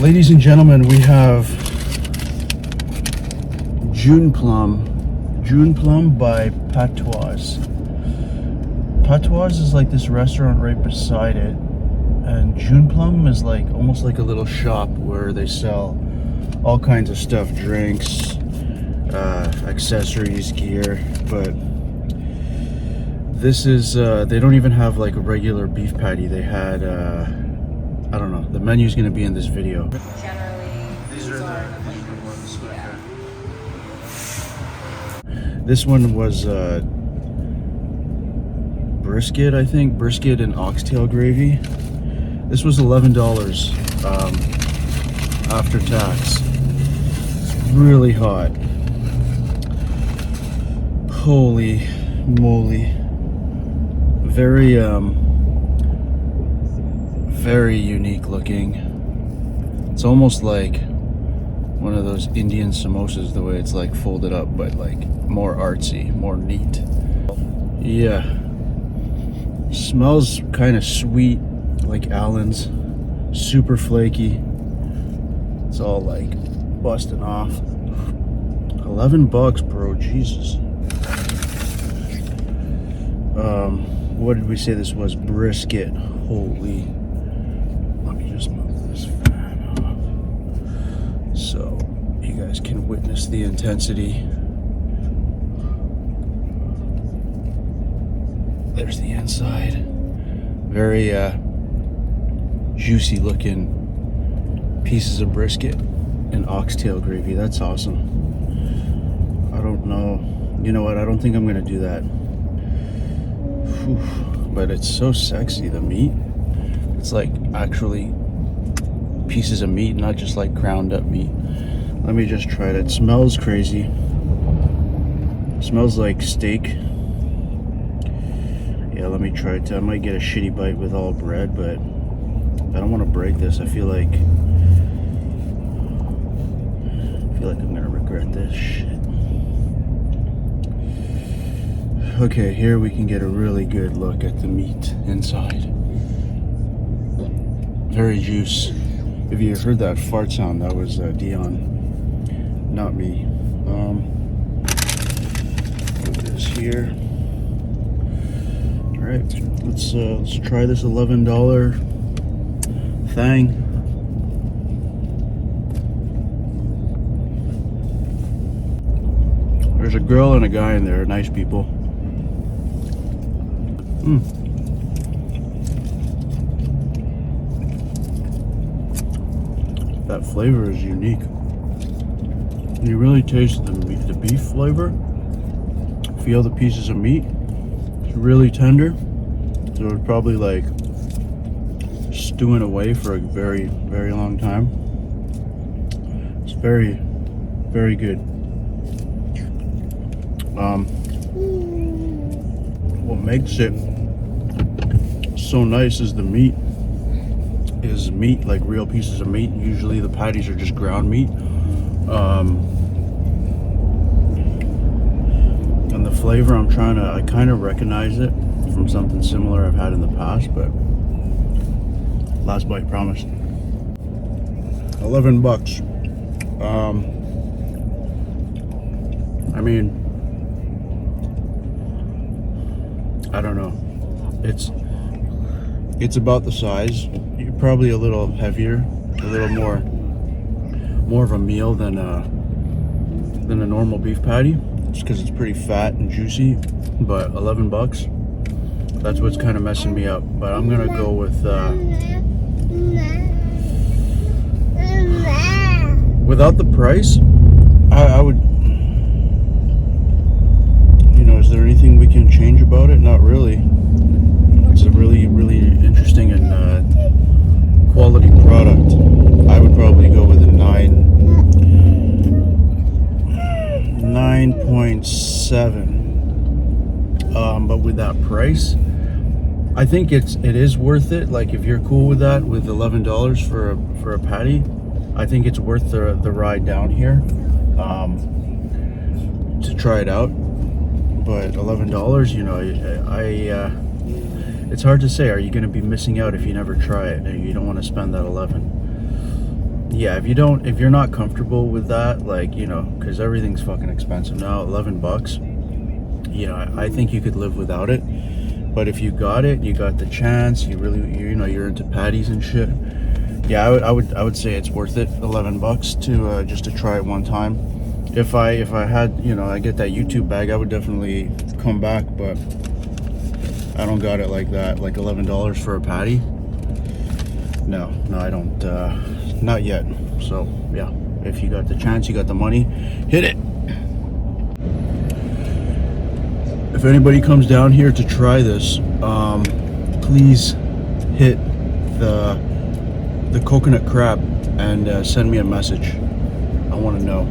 Ladies and gentlemen, we have Juneplum by Patois. Patois is like this restaurant right beside it, and Juneplum is like almost like a little shop where they sell all kinds of stuff, drinks, accessories, gear. But this is they don't even have like a regular beef patty. They had I don't know, the menu's gonna be in this video. Generally, These are the ones. yeah. This one was brisket, I think. Brisket and oxtail gravy. This was $11 after tax. It's really hot. Holy moly. Very unique looking. It's almost like one of those Indian samosas, the way it's like folded up, but like more artsy, more neat. Yeah. Smells kind of sweet, like Allen's. Super flaky. It's all like busting off. $11, bro. Jesus. What did we say this was? Brisket. Holy. Let me just move this fan off so you guys can witness the intensity. There's the inside. Very juicy looking pieces of brisket and oxtail gravy. That's awesome. I don't know. You know what? I don't think I'm gonna do that. Whew. But it's so sexy, the meat. It's like actually pieces of meat, not just like ground up meat. Let me just try it. It smells crazy. It smells like steak. Yeah, let me try it. I might get a shitty bite with all bread, but I don't want to break this. I feel like I'm gonna regret this shit. Okay, here we can get a really good look at the meat inside. Very juice. If you heard that fart sound, that was Dion, not me. Put this here. All right, let's try this $11 thing. There's a girl and a guy in there, nice people. That flavor is unique. You really taste the beef flavor. Feel the pieces of meat. It's really tender. So it's probably like stewing away for a very, very long time. It's very, very good. What makes it so nice is the meat. Is meat, like real pieces of meat. Usually the patties are just ground meat. And the flavor, I kind of recognize it from something similar I've had in the past, but last bite, promise. $11. I mean, I don't know. It's about the size. You're probably a little heavier, a little more of a meal than a normal beef patty, just because it's pretty fat and juicy. But $11, that's what's kind of messing me up. But I'm gonna go with without the price. I would, you know, is there anything we can change about it? Not really. It's a really, really interesting and quality product. I would probably go with a 9.7. But with that price, I think it is worth it. Like if you're cool with that, with $11 for a patty, I think it's worth the ride down here to try it out. But $11, you know, it's hard to say. Are you going to be missing out if you never try it? You don't want to spend that 11. yeah, if you're not comfortable with that, like, you know, because everything's fucking expensive now, 11 bucks, you know, I think you could live without it. But if you got it, you got the chance, you know, you're into patties and shit, yeah, I would say it's worth it, 11 bucks to just to try it one time. If I had, you know, I get that YouTube bag, I would definitely come back, but I don't got it like that, like $11 for a patty. No, I don't, not yet. So yeah, if you got the chance, you got the money, hit it. If anybody comes down here to try this, please hit the coconut crab and send me a message. I want to know.